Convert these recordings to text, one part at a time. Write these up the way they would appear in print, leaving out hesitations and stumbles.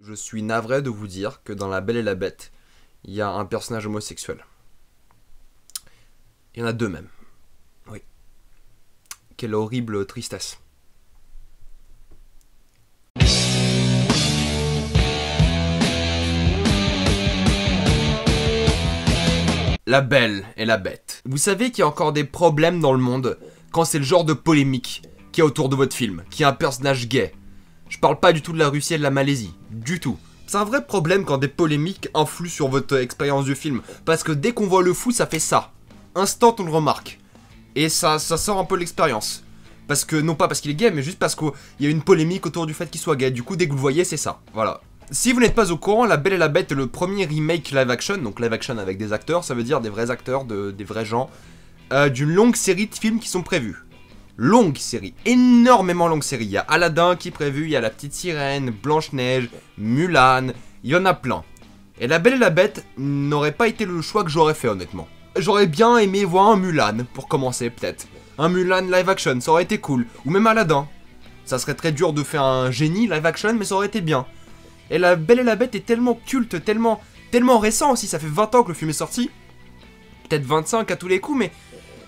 Je suis navré de vous dire que dans La Belle et la Bête, il y a un personnage homosexuel. Il y en a deux même. Oui. Quelle horrible tristesse. La Belle et la Bête. Vous savez qu'il y a encore des problèmes dans le monde quand c'est le genre de polémique qu'il y a autour de votre film, qu'il y a un personnage gay. Je parle pas du tout de la Russie et de la Malaisie, du tout. C'est un vrai problème quand des polémiques influent sur votre expérience du film, parce que dès qu'on voit le fou, ça fait ça. Instant, on le remarque. Et ça sort un peu l'expérience. Parce que, non pas parce qu'il est gay, mais juste parce qu'il y a une polémique autour du fait qu'il soit gay. Du coup, dès que vous le voyez, c'est ça. Voilà. Si vous n'êtes pas au courant, La Belle et la Bête est le premier remake live action, donc live action avec des acteurs, ça veut dire des vrais acteurs, des vrais gens, d'une longue série de films qui sont prévus. Longue série, énormément longue série. Il y a Aladdin qui est prévu, il y a La Petite Sirène, Blanche-Neige, Mulan, il y en a plein. Et La Belle et la Bête n'aurait pas été le choix que j'aurais fait honnêtement. J'aurais bien aimé voir un Mulan, pour commencer peut-être. Un Mulan live action, ça aurait été cool. Ou même Aladdin. Ça serait très dur de faire un génie live action, mais ça aurait été bien. Et La Belle et la Bête est tellement culte, tellement récent aussi, ça fait 20 ans que le film est sorti. Peut-être 25 à tous les coups, mais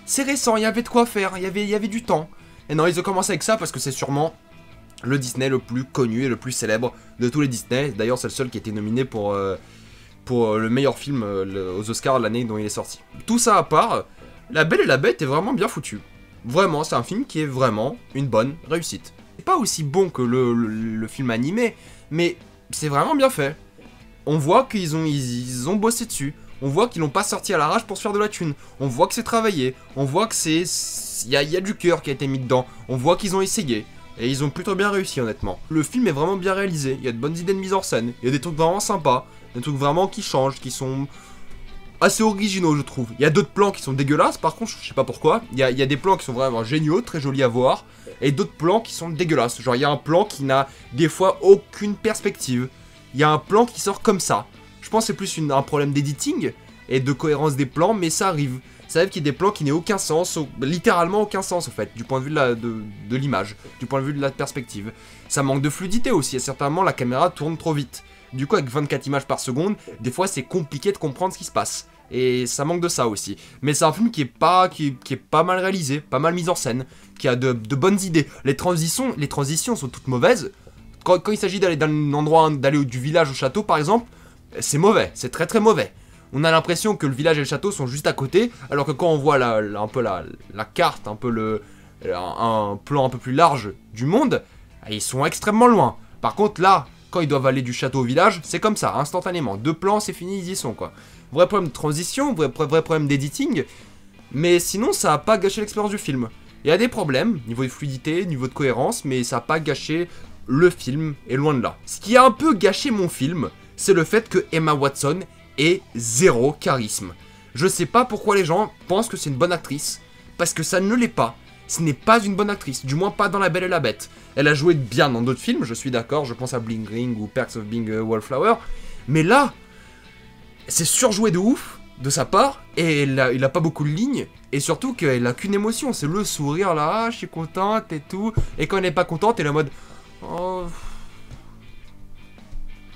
c'est récent, il y avait de quoi faire, il y avait du temps. Et non, ils ont commencé avec ça parce que c'est sûrement le Disney le plus connu et le plus célèbre de tous les Disney. D'ailleurs, c'est le seul qui a été nominé pour le meilleur film aux Oscars l'année dont il est sorti. Tout ça à part, La Belle et la Bête est vraiment bien foutu. Vraiment, c'est un film qui est vraiment une bonne réussite. C'est pas aussi bon que le film animé, mais c'est vraiment bien fait. On voit qu'ils ont bossé dessus. On voit qu'ils l'ont pas sorti à l'arrache pour se faire de la thune. On voit que c'est travaillé. On voit que il y a du cœur qui a été mis dedans. On voit qu'ils ont essayé. Et ils ont plutôt bien réussi honnêtement. Le film est vraiment bien réalisé. Il y a de bonnes idées de mise en scène. Il y a des trucs vraiment sympas. Des trucs vraiment qui changent, qui sont assez originaux je trouve. Il y a d'autres plans qui sont dégueulasses par contre, je sais pas pourquoi. Il y a des plans qui sont vraiment géniaux, très jolis à voir. Et d'autres plans qui sont dégueulasses. Genre il y a un plan qui n'a des fois aucune perspective. Il y a un plan qui sort comme ça. Je pense que c'est plus un problème d'editing et de cohérence des plans, mais ça arrive. Ça arrive qu'il y ait des plans qui n'aient aucun sens, littéralement aucun sens en fait, du point de vue de l'image, du point de vue de la perspective. Ça manque de fluidité aussi, et certainement la caméra tourne trop vite. Du coup avec 24 images par seconde, des fois c'est compliqué de comprendre ce qui se passe. Et ça manque de ça aussi. Mais c'est un film qui est pas mal réalisé, pas mal mis en scène, qui a de bonnes idées. Les transitions sont toutes mauvaises. Quand il s'agit d'aller d'un endroit, d'aller du village au château par exemple, c'est mauvais, c'est très très mauvais. On a l'impression que le village et le château sont juste à côté, alors que quand on voit un peu la carte, un peu un plan un peu plus large du monde, ils sont extrêmement loin. Par contre là, quand ils doivent aller du château au village, c'est comme ça, instantanément. 2 plans, c'est fini, ils y sont quoi. Vrai problème de transition, vrai problème d'editing, mais sinon ça a pas gâché l'expérience du film. Il y a des problèmes, niveau de fluidité, niveau de cohérence, mais ça a pas gâché le film, et loin de là. Ce qui a un peu gâché mon film, c'est le fait que Emma Watson ait zéro charisme. Je sais pas pourquoi les gens pensent que c'est une bonne actrice, parce que ça ne l'est pas. Ce n'est pas une bonne actrice, du moins pas dans La Belle et la Bête. Elle a joué bien dans d'autres films, je suis d'accord, je pense à Bling Ring ou Perks of Being a Wallflower, mais là, c'est surjoué de ouf, de sa part, et il a pas beaucoup de lignes, et surtout qu'elle a qu'une émotion, c'est le sourire là, je suis contente et tout, et quand elle n'est pas contente, elle est en mode... Oh...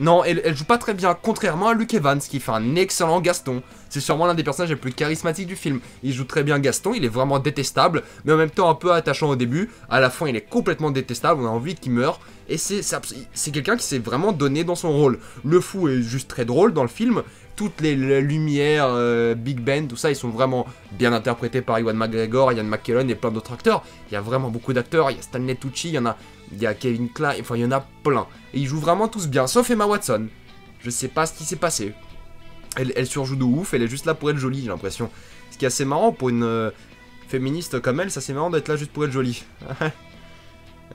Non, elle joue pas très bien, contrairement à Luke Evans, qui fait un excellent Gaston. C'est sûrement l'un des personnages les plus charismatiques du film. Il joue très bien Gaston, il est vraiment détestable, mais en même temps un peu attachant au début. À la fin, il est complètement détestable, on a envie qu'il meure. Et c'est quelqu'un qui s'est vraiment donné dans son rôle. Le fou est juste très drôle dans le film. Toutes les lumières, Big Ben, tout ça, ils sont vraiment bien interprétés par Ewan McGregor, Ian McKellen et plein d'autres acteurs. Il y a vraiment beaucoup d'acteurs, il y a Stanley Tucci, il y a Kevin Kline, enfin il y en a plein. Et ils jouent vraiment tous bien, sauf Emma Watson. Je sais pas ce qui s'est passé. Elle surjoue de ouf, elle est juste là pour être jolie, j'ai l'impression. Ce qui est assez marrant pour une féministe comme elle, ça c'est marrant d'être là juste pour être jolie.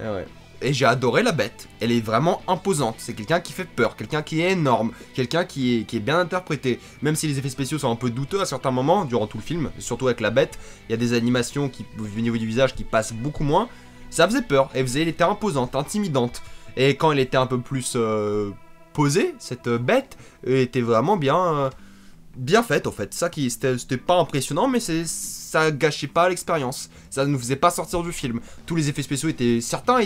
Et ouais. Et j'ai adoré la Bête, elle est vraiment imposante, c'est quelqu'un qui fait peur, quelqu'un qui est énorme, quelqu'un qui est bien interprété, même si les effets spéciaux sont un peu douteux à certains moments, durant tout le film, surtout avec la Bête, il y a des animations au niveau du visage qui passent beaucoup moins, ça faisait peur, elle était imposante, intimidante, et quand elle était un peu plus posée, cette Bête était vraiment bien faite en fait, ça qui c'était pas impressionnant, mais ça gâchait pas l'expérience, ça ne nous faisait pas sortir du film. Tous les effets spéciaux certains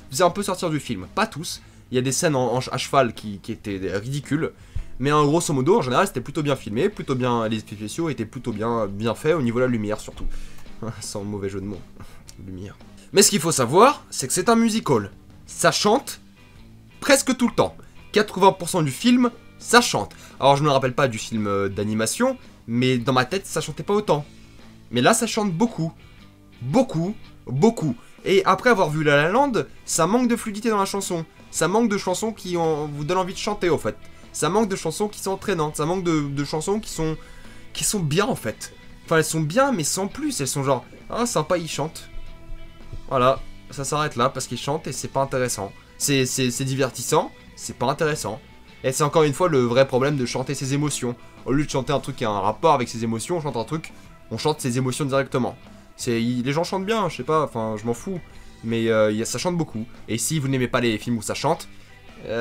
faisaient un peu sortir du film, pas tous, Il y a des scènes à cheval qui étaient ridicules. Mais en grosso modo, en général, c'était plutôt bien filmé, plutôt bien, les effets spéciaux étaient plutôt bien faits au niveau de la lumière surtout. Sans mauvais jeu de mots. Lumière. Mais ce qu'il faut savoir, c'est que c'est un musical. Ça chante presque tout le temps. 80% du film, ça chante. Alors je me rappelle pas du film d'animation, mais dans ma tête, ça chantait pas autant. Mais là, ça chante beaucoup. Beaucoup, beaucoup. Et après avoir vu La La Land, ça manque de fluidité dans la chanson. Ça manque de chansons qui vous donnent envie de chanter, au fait. Ça manque de chansons qui sont entraînantes. Ça manque de chansons qui sont bien, en fait. Enfin, elles sont bien, mais sans plus. Elles sont genre, ah, sympa, ils chantent. Voilà, ça s'arrête là, parce qu'ils chantent et c'est pas intéressant. C'est divertissant, c'est pas intéressant. Et c'est encore une fois le vrai problème de chanter ses émotions. Au lieu de chanter un truc qui a un rapport avec ses émotions, on chante ses émotions directement. Les gens chantent bien, je sais pas, enfin, je m'en fous. Mais ça chante beaucoup. Et si vous n'aimez pas les films où ça chante,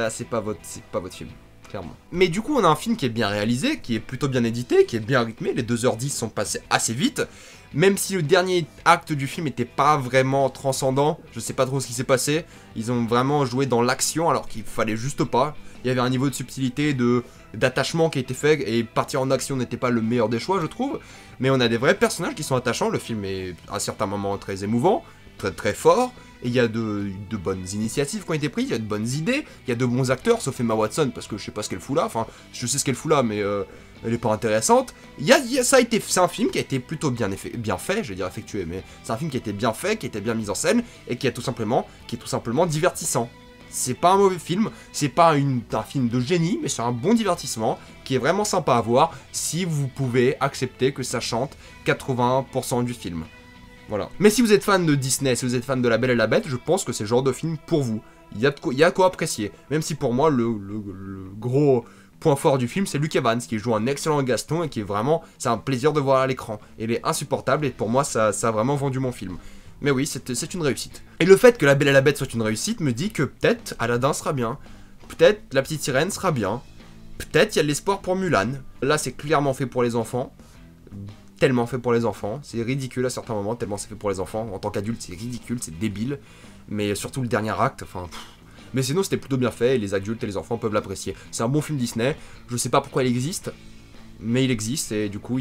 c'est pas votre film. Clairement. Mais du coup, on a un film qui est bien réalisé, qui est plutôt bien édité, qui est bien rythmé. Les 2h10 sont passées assez vite. Même si le dernier acte du film était pas vraiment transcendant, je sais pas trop ce qui s'est passé. Ils ont vraiment joué dans l'action alors qu'il fallait juste pas. Il y avait un niveau de subtilité, d'attachement qui a été fait, et partir en action n'était pas le meilleur des choix, je trouve. Mais on a des vrais personnages qui sont attachants. Le film est à certains moments très émouvant, très très fort. Et il y a de bonnes initiatives qui ont été prises, il y a de bonnes idées, il y a de bons acteurs, sauf Emma Watson, parce que je sais pas ce qu'elle fout là, enfin, je sais ce qu'elle fout là, mais elle est pas intéressante. C'est un film qui a été plutôt bien fait, je vais dire effectué, mais c'est un film qui a été bien fait, qui a été bien mis en scène, et qui est tout simplement divertissant. C'est pas un mauvais film, c'est pas un film de génie, mais c'est un bon divertissement, qui est vraiment sympa à voir, si vous pouvez accepter que ça chante 80% du film. Voilà. Mais si vous êtes fan de Disney, si vous êtes fan de La Belle et la Bête, je pense que c'est le genre de film pour vous. Il y a quoi apprécier. Même si pour moi, le gros point fort du film, c'est Luke Evans, qui joue un excellent Gaston et qui est vraiment... C'est un plaisir de voir à l'écran. Il est insupportable et pour moi, ça a vraiment vendu mon film. Mais oui, c'est une réussite. Et le fait que La Belle et la Bête soit une réussite me dit que peut-être Aladdin sera bien. Peut-être La Petite Sirène sera bien. Peut-être il y a de l'espoir pour Mulan. Là, c'est clairement fait pour les enfants. Tellement fait pour les enfants, c'est ridicule à certains moments, tellement c'est fait pour les enfants. En tant qu'adulte, c'est ridicule, c'est débile. Mais surtout le dernier acte, enfin... Mais sinon, c'était plutôt bien fait, et les adultes et les enfants peuvent l'apprécier. C'est un bon film Disney, je sais pas pourquoi il existe, mais il existe, et du coup,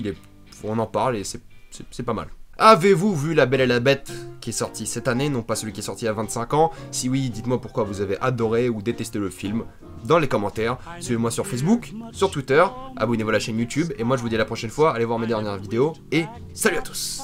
on en parle, et c'est pas mal. Avez-vous vu La Belle et la Bête qui est sorti cette année, non pas celui qui est sorti il y a 25 ans? Si oui, dites-moi pourquoi vous avez adoré ou détesté le film dans les commentaires. Suivez-moi sur Facebook, sur Twitter, abonnez-vous à la chaîne YouTube, et moi je vous dis à la prochaine fois, allez voir mes dernières vidéos, et salut à tous!